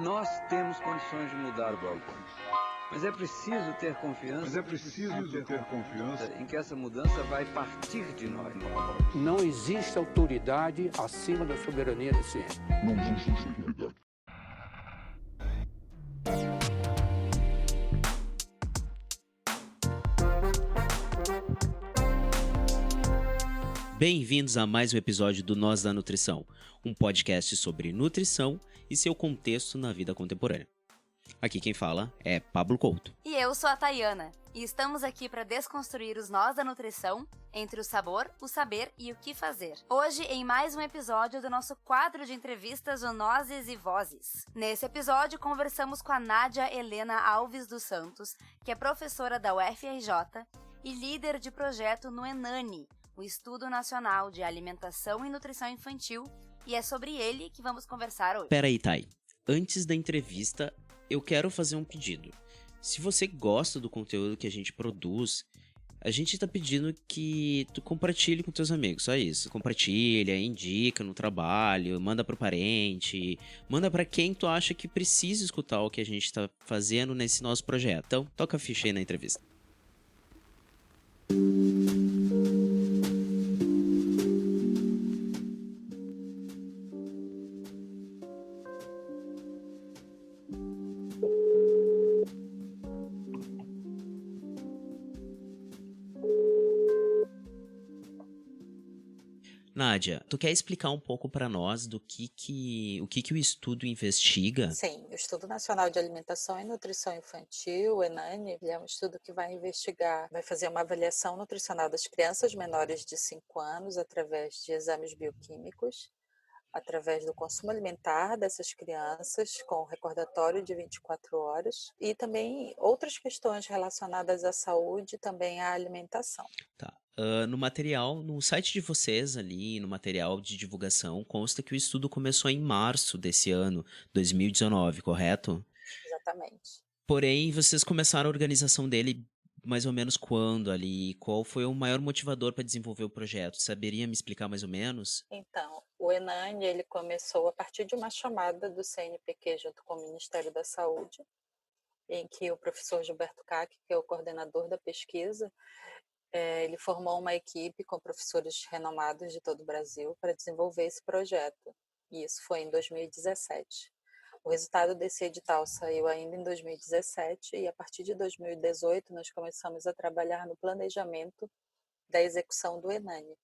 Nós temos condições de mudar o Brasil. Mas é preciso ter confiança. Em que essa mudança vai partir de nós. Não existe autoridade acima da soberania da ciência. Não existe autoridade. Bem-vindos a mais um episódio do Nós da Nutrição, um podcast sobre nutrição e seu contexto na vida contemporânea. Aqui quem fala é Pablo Couto. E eu sou a Tayana, e estamos aqui para desconstruir os nós da nutrição entre o sabor, o saber e o que fazer. Hoje, em mais um episódio do nosso quadro de entrevistas o Nozes e Vozes. Nesse episódio, conversamos com a Nádia Helena Alves dos Santos, que é professora da UFRJ e líder de projeto no ENANI, o Estudo Nacional de Alimentação e Nutrição Infantil, e é sobre ele que vamos conversar hoje. Peraí, Thay. Antes da entrevista, eu quero fazer um pedido. Se você gosta do conteúdo que a gente produz, a gente tá pedindo que tu compartilhe com teus amigos, só isso. Compartilha, indica no trabalho, manda pro parente, manda pra quem tu acha que precisa escutar o que a gente tá fazendo nesse nosso projeto. Então, toca a ficha aí na entrevista. Nádia, tu quer explicar um pouco para nós do que o estudo investiga? Sim, o Estudo Nacional de Alimentação e Nutrição Infantil, o ENANI, ele é um estudo que vai investigar, vai fazer uma avaliação nutricional das crianças menores de 5 anos através de exames bioquímicos, através do consumo alimentar dessas crianças, com recordatório de 24 horas, e também outras questões relacionadas à saúde e também à alimentação. Tá. No material, no site de vocês ali, no material de divulgação, consta que o estudo começou em março desse ano, 2019, correto? Exatamente. Porém, vocês começaram a organização dele mais ou menos quando ali? Qual foi o maior motivador para desenvolver o projeto? Saberia me explicar mais ou menos? Então, o ENANI, ele começou a partir de uma chamada do CNPq junto com o Ministério da Saúde, em que o professor Gilberto Cac, que é o coordenador da pesquisa, ele formou uma equipe com professores renomados de todo o Brasil para desenvolver esse projeto. E isso foi em 2017. O resultado desse edital saiu ainda em 2017 e a partir de 2018 nós começamos a trabalhar no planejamento da execução do ENANI.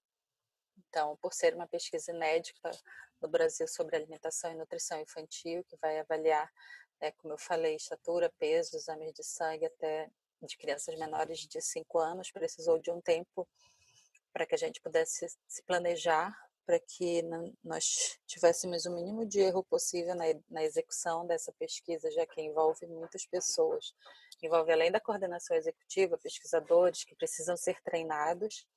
Então, por ser uma pesquisa inédita no Brasil sobre alimentação e nutrição infantil, que vai avaliar, como eu falei, estatura, peso, exames de sangue até de crianças menores de 5 anos, precisou de um tempo para que a gente pudesse se planejar, para que nós tivéssemos o mínimo de erro possível na execução dessa pesquisa, já que envolve muitas pessoas. Envolve, além da coordenação executiva, pesquisadores que precisam ser treinados,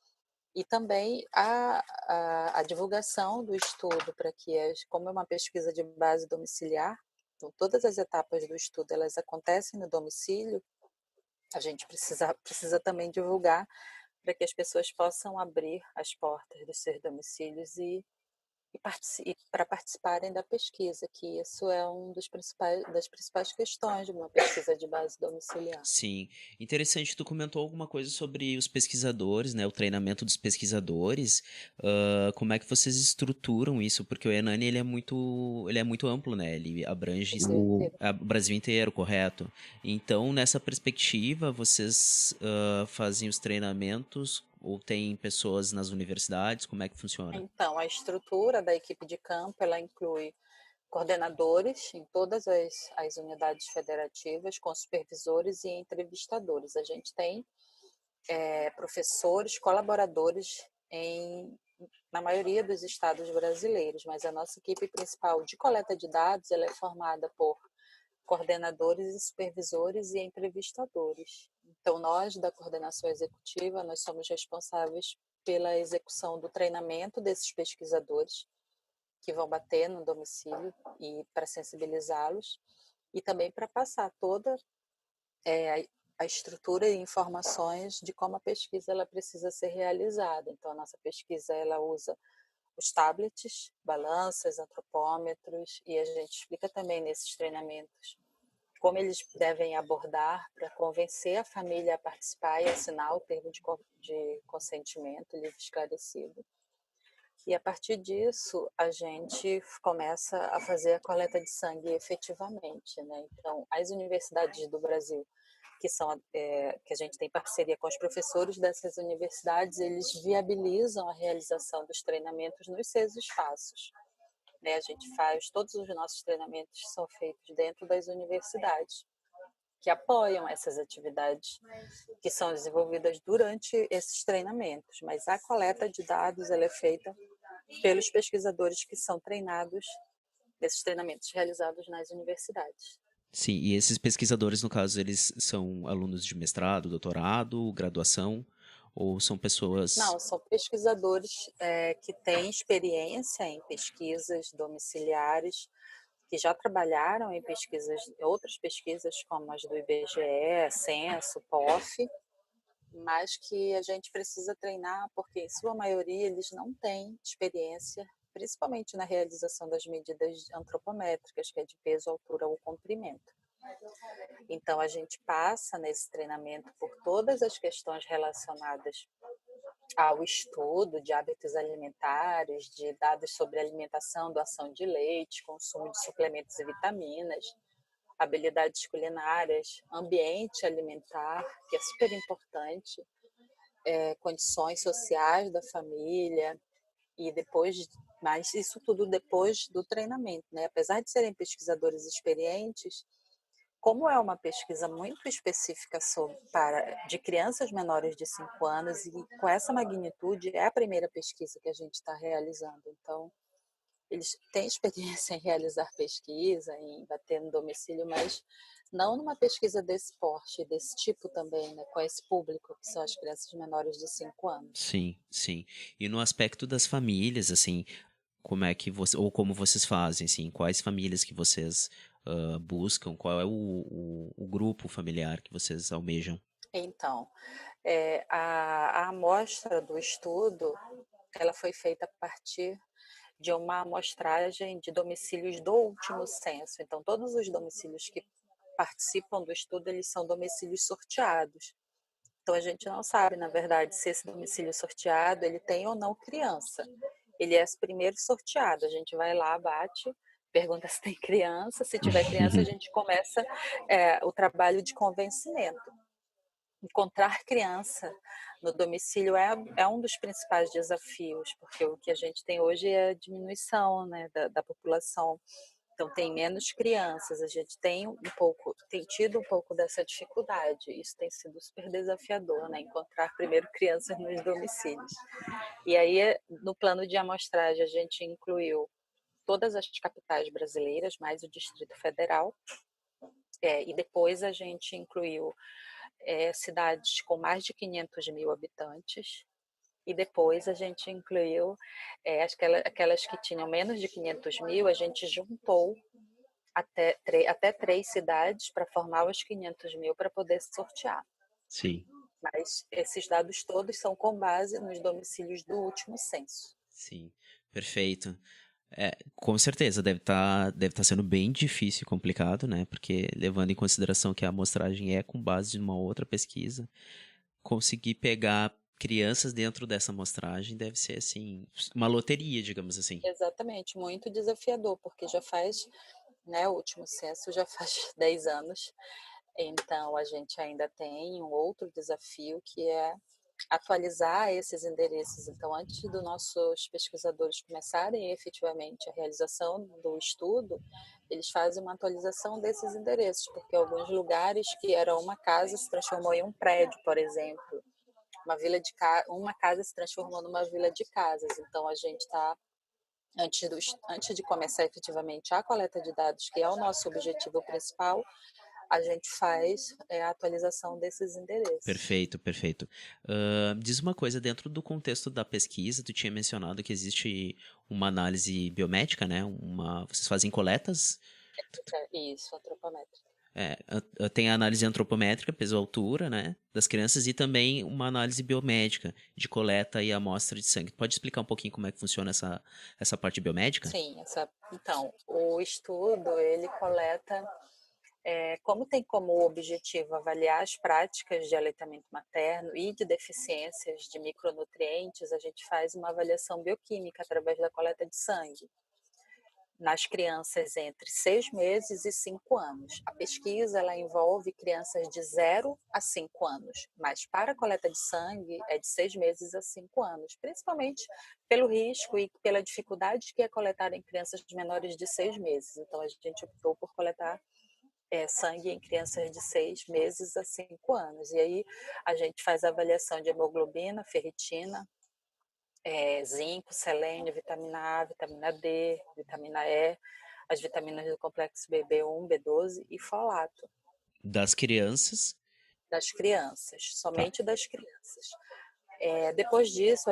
e também a divulgação do estudo, para que, como é uma pesquisa de base domiciliar, então todas as etapas do estudo elas acontecem no domicílio, a gente precisa também divulgar para que as pessoas possam abrir as portas dos seus domicílios e para participarem da pesquisa, que isso é das principais questões de uma pesquisa de base domiciliar. Sim, interessante, tu comentou alguma coisa sobre os pesquisadores, né, o treinamento dos pesquisadores, como é que vocês estruturam isso, porque o ENANI ele é muito amplo, né, ele abrange o Brasil inteiro, correto? Então, nessa perspectiva, vocês fazem os treinamentos ou tem pessoas nas universidades, como é que funciona? Então, a estrutura da equipe de campo, ela inclui coordenadores em todas as unidades federativas, com supervisores e entrevistadores. A gente tem professores, colaboradores na maioria dos estados brasileiros, mas a nossa equipe principal de coleta de dados ela é formada por coordenadores e supervisores e entrevistadores. Então, nós, da coordenação executiva, nós somos responsáveis pela execução do treinamento desses pesquisadores, que vão bater no domicílio e para sensibilizá-los, e também para passar toda a estrutura e informações de como a pesquisa ela precisa ser realizada. Então, a nossa pesquisa ela usa os tablets, balanças, antropômetros, e a gente explica também nesses treinamentos como eles devem abordar para convencer a família a participar e assinar o termo de consentimento livre esclarecido. E a partir disso, a gente começa a fazer a coleta de sangue efetivamente, né? Então, as universidades do Brasil, que a gente tem parceria com os professores dessas universidades, eles viabilizam a realização dos treinamentos nos seus espaços. Né? A gente todos os nossos treinamentos são feitos dentro das universidades, que apoiam essas atividades que são desenvolvidas durante esses treinamentos, mas a coleta de dados ela é feita pelos pesquisadores que são treinados nesses treinamentos realizados nas universidades. Sim, e esses pesquisadores, no caso, eles são alunos de mestrado, doutorado, graduação, ou são pessoas... Não, são pesquisadores que têm experiência em pesquisas domiciliares, que já trabalharam em outras pesquisas como as do IBGE, Censo, POF, mas que a gente precisa treinar porque, em sua maioria, eles não têm experiência, principalmente na realização das medidas antropométricas, que é de peso, altura ou comprimento. Então, a gente passa nesse treinamento por todas as questões relacionadas ao estudo de hábitos alimentares, de dados sobre alimentação, doação de leite, consumo de suplementos e vitaminas, habilidades culinárias, ambiente alimentar, que é super importante, condições sociais da família, e mas isso tudo depois do treinamento, né? Apesar de serem pesquisadores experientes, como é uma pesquisa muito específica de crianças menores de 5 anos, e com essa magnitude é a primeira pesquisa que a gente está realizando. Então, eles têm experiência em realizar pesquisa, em bater no domicílio, mas não numa pesquisa desse porte, desse tipo também, né, com esse público, que são as crianças menores de 5 anos. Sim, sim. E no aspecto das famílias, assim, como vocês fazem, assim, quais famílias que vocês buscam, qual é o grupo familiar que vocês almejam? Então, a amostra do estudo, ela foi feita a partir de uma amostragem de domicílios do último censo. Então, todos os domicílios que participam do estudo, eles são domicílios sorteados. Então, a gente não sabe, na verdade, se esse domicílio sorteado, ele tem ou não criança. Ele é primeiro sorteado, a gente vai lá, bate, pergunta se tem criança, se tiver criança, a gente começa o trabalho de convencimento. Encontrar criança no domicílio é um dos principais desafios, porque o que a gente tem hoje é a diminuição, né, da população. Então, tem menos crianças, a gente tem tido um pouco dessa dificuldade. Isso tem sido super desafiador, né? Encontrar primeiro crianças nos domicílios. E aí, no plano de amostragem, a gente incluiu todas as capitais brasileiras, mais o Distrito Federal, e depois a gente incluiu cidades com mais de 500 mil habitantes, e depois a gente incluiu aquelas que tinham menos de 500 mil, a gente juntou até 3 cidades para formar os 500 mil para poder sortear. Sim. Mas esses dados todos são com base nos domicílios do último censo. Sim, perfeito. Com certeza, deve tá sendo bem difícil e complicado, né? Porque levando em consideração que a amostragem é com base em uma outra pesquisa, conseguir pegar crianças dentro dessa amostragem deve ser, assim, uma loteria, digamos assim. Exatamente, muito desafiador, porque já faz, né, o último censo já faz 10 anos, então a gente ainda tem um outro desafio que é atualizar esses endereços. Então, antes dos nossos pesquisadores começarem efetivamente a realização do estudo, eles fazem uma atualização desses endereços, porque alguns lugares que eram uma casa se transformou em um prédio, por exemplo. Uma casa se transformou numa vila de casas. Então, a gente está, antes de começar efetivamente a coleta de dados, que é o nosso objetivo principal, a gente faz a atualização desses endereços. Perfeito, perfeito. Diz uma coisa, dentro do contexto da pesquisa, tu tinha mencionado que existe uma análise biométrica, né? Vocês fazem coletas? Isso, antropométrica. Tem a análise antropométrica, peso altura, né, das crianças, e também uma análise biomédica de coleta e amostra de sangue. Pode explicar um pouquinho como é que funciona essa parte biomédica? Sim, então, o estudo, ele coleta, como tem como objetivo avaliar as práticas de aleitamento materno e de deficiências de micronutrientes, a gente faz uma avaliação bioquímica através da coleta de sangue nas crianças entre 6 meses e 5 anos. A pesquisa ela envolve crianças de 0 a 5 anos, mas para a coleta de sangue é de 6 meses a 5 anos, principalmente pelo risco e pela dificuldade que é coletar em crianças menores de 6 meses. Então, a gente optou por coletar sangue em crianças de 6 meses a 5 anos. E aí a gente faz a avaliação de hemoglobina, ferritina, zinco, selênio, vitamina A, vitamina D, vitamina E, as vitaminas do complexo B, B1, B12 e folato. Das crianças? Das crianças, somente Tá. das crianças. Depois disso,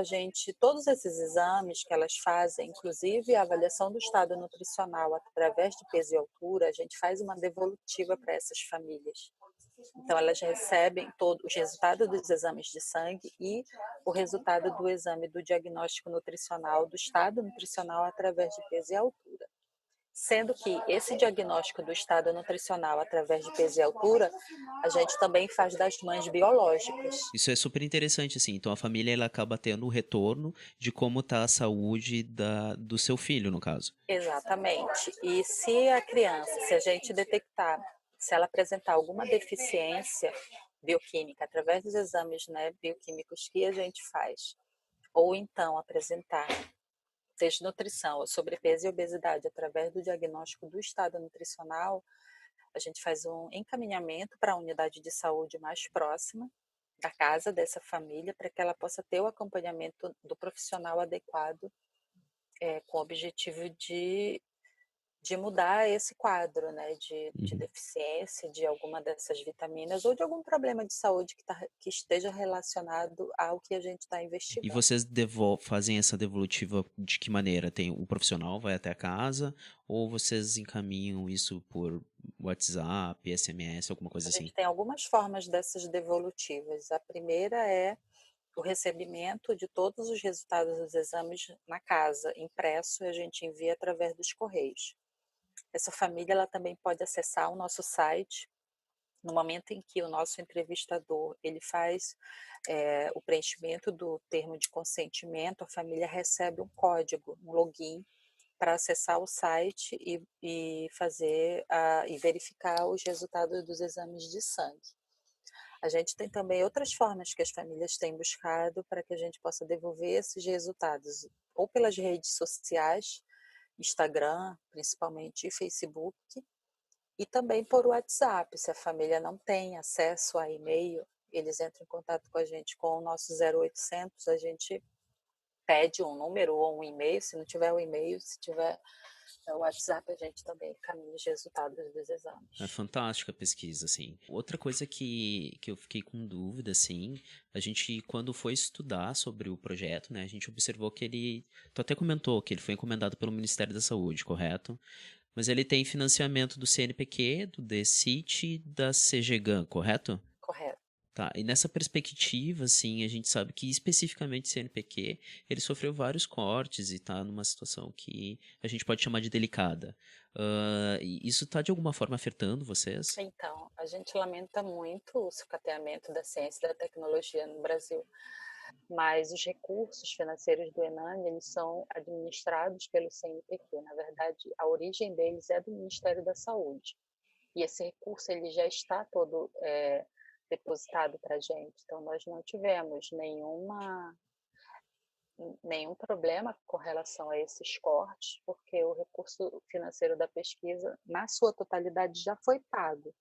todos esses exames que elas fazem, inclusive a avaliação do estado nutricional através de peso e altura, a gente faz uma devolutiva para essas famílias. Então, elas recebem todos os resultados dos exames de sangue e o resultado do exame do diagnóstico nutricional, do estado nutricional através de peso e altura. Sendo que esse diagnóstico do estado nutricional através de peso e altura, a gente também faz das mães biológicas. Isso é super interessante, assim. Então, a família ela acaba tendo o retorno de como está a saúde do seu filho, no caso. Exatamente. E se a gente detectar, se ela apresentar alguma deficiência bioquímica através dos exames, né, bioquímicos que a gente faz, ou então apresentar desnutrição ou sobrepeso e obesidade através do diagnóstico do estado nutricional, a gente faz um encaminhamento para a unidade de saúde mais próxima da casa dessa família para que ela possa ter o acompanhamento do profissional adequado, com o objetivo de mudar esse quadro, né, de deficiência de alguma dessas vitaminas ou de algum problema de saúde que esteja relacionado ao que a gente está E investigando. vocês fazem essa devolutiva de que maneira? O profissional vai até a casa ou vocês encaminham isso por WhatsApp, SMS, alguma coisa A assim? gente tem algumas formas dessas devolutivas. A primeira é o recebimento de todos os resultados dos exames na casa, impresso, e a gente envia através dos correios. Essa família ela também pode acessar o nosso site. No momento em que o nosso entrevistador ele faz o preenchimento do termo de consentimento, a família recebe um código, um login, para acessar o site e fazer e verificar os resultados dos exames de sangue. A gente tem também outras formas que as famílias têm buscado para que a gente possa devolver esses resultados, ou pelas redes sociais, Instagram, principalmente, e Facebook, e também por WhatsApp. Se a família não tem acesso a e-mail, eles entram em contato com a gente com o nosso 0800, a gente pede um número ou um e-mail, se não tiver o e-mail, se tiver o WhatsApp, a gente também encaminha os resultados dos exames. É fantástica a pesquisa, assim. Outra coisa que eu fiquei com dúvida, assim, a gente, quando foi estudar sobre o projeto, né, a gente observou que tu até comentou que ele foi encomendado pelo Ministério da Saúde, correto? Mas ele tem financiamento do CNPq, do DCIT e da CGGAN, correto? Correto. Tá, e nessa perspectiva, assim, a gente sabe que especificamente o CNPq, ele sofreu vários cortes e tá numa situação que a gente pode chamar de delicada. Isso tá de alguma forma afetando vocês? Então, a gente lamenta muito o sucateamento da ciência e da tecnologia no Brasil, mas os recursos financeiros do ENANI, eles são administrados pelo CNPq. Na verdade, a origem deles é do Ministério da Saúde. E esse recurso ele já está todo depositado para a gente. Então, nós não tivemos nenhum problema com relação a esses cortes, porque o recurso financeiro da pesquisa, na sua totalidade, já foi pago,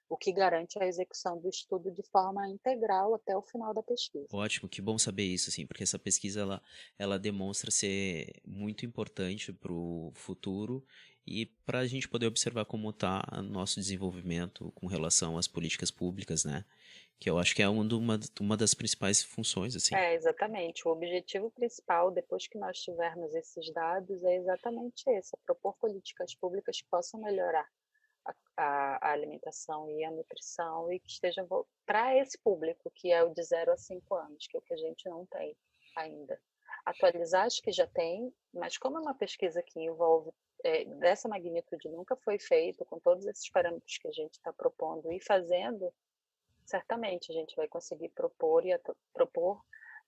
o que garante a execução do estudo de forma integral até o final da pesquisa. Ótimo, que bom saber isso, assim, porque essa pesquisa ela demonstra ser muito importante para o futuro e para a gente poder observar como está nosso desenvolvimento com relação às políticas públicas, né? Que eu acho que é uma das principais funções, assim. Exatamente. O objetivo principal, depois que nós tivermos esses dados, é exatamente esse, propor políticas públicas que possam melhorar a alimentação e a nutrição, e que esteja para esse público, que é o de 0 a 5 anos, que é o que a gente não tem ainda. Atualizar as que já tem, mas como é uma pesquisa que envolve dessa magnitude, nunca foi feito, com todos esses parâmetros que a gente está propondo e fazendo, certamente a gente vai conseguir propor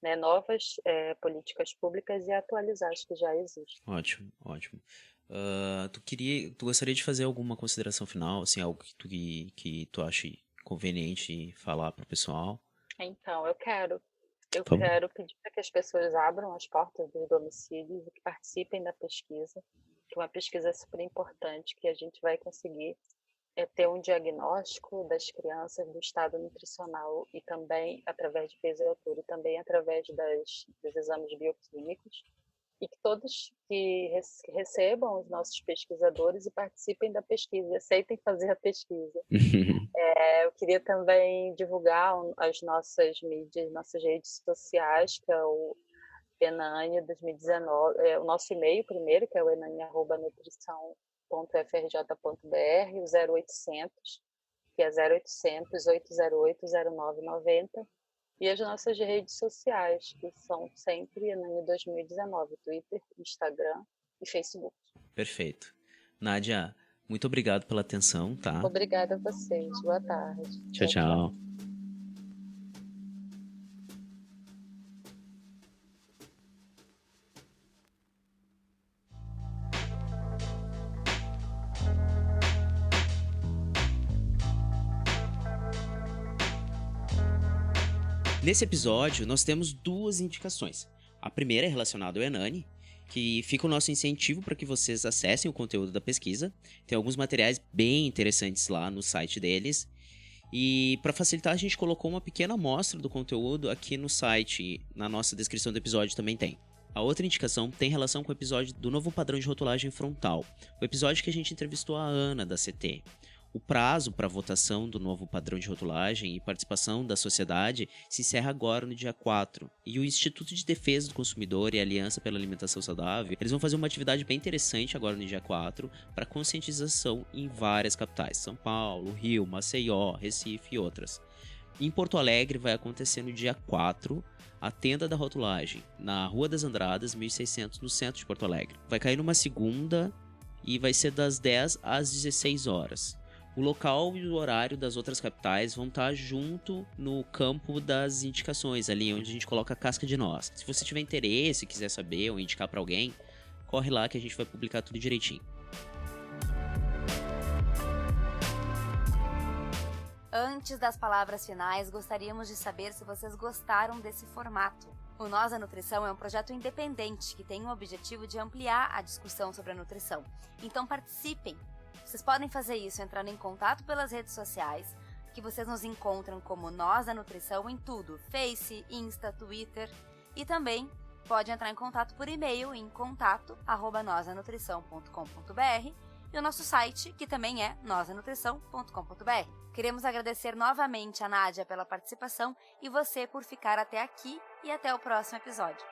né, novas políticas públicas e atualizar as que já existem. Ótimo. Tu gostaria de fazer alguma consideração final, assim, algo que tu ache conveniente falar para o pessoal? Então, eu quero pedir para que as pessoas abram as portas dos domicílios e que participem da pesquisa, que é uma pesquisa super importante, que a gente vai conseguir ter um diagnóstico das crianças do estado nutricional, e também através de peso e altura, e também através dos exames bioquímicos, e que todos que recebam os nossos pesquisadores e participem da pesquisa e aceitem fazer a pesquisa. Eu queria também divulgar as nossas mídias, nossas redes sociais, que é o Enane 2019, o nosso e-mail primeiro, que é o enane@nutrição.frj.br, o 0800, que é 0800 808 0990, e as nossas redes sociais, que são sempre Enane 2019, Twitter, Instagram e Facebook. Perfeito. Nádia, muito obrigado pela atenção, tá? Obrigada a vocês. Boa tarde. Tchau. Nesse episódio, nós temos 2 indicações. A primeira é relacionada ao Enane, que fica o nosso incentivo para que vocês acessem o conteúdo da pesquisa. Tem alguns materiais bem interessantes lá no site deles. E para facilitar, a gente colocou uma pequena amostra do conteúdo aqui no site, na nossa descrição do episódio também tem. A outra indicação tem relação com o episódio do novo padrão de rotulagem frontal, o episódio que a gente entrevistou a Ana, da CT. O prazo para votação do novo padrão de rotulagem e participação da sociedade se encerra agora no dia 4. E o Instituto de Defesa do Consumidor e a Aliança pela Alimentação Saudável, eles vão fazer uma atividade bem interessante agora no dia 4 para conscientização em várias capitais. São Paulo, Rio, Maceió, Recife e outras. Em Porto Alegre vai acontecer no dia 4 a tenda da rotulagem, na Rua das Andradas, 1600, no centro de Porto Alegre. Vai cair numa segunda e vai ser das 10 às 16 horas. O local e o horário das outras capitais vão estar junto no campo das indicações, ali onde a gente coloca a casca de noz. Se você tiver interesse, quiser saber ou indicar para alguém, corre lá que a gente vai publicar tudo direitinho. Antes das palavras finais, gostaríamos de saber se vocês gostaram desse formato. O Nós da Nutrição é um projeto independente que tem o objetivo de ampliar a discussão sobre a nutrição. Então participem! Vocês podem fazer isso entrando em contato pelas redes sociais, que vocês nos encontram como Nós da Nutrição em tudo, Face, Insta, Twitter, e também pode entrar em contato por e-mail em contato@nosdanutrição.com.br e o nosso site, que também é nosdanutrição.com.br. Queremos agradecer novamente a Nádia pela participação e você por ficar até aqui, e até o próximo episódio.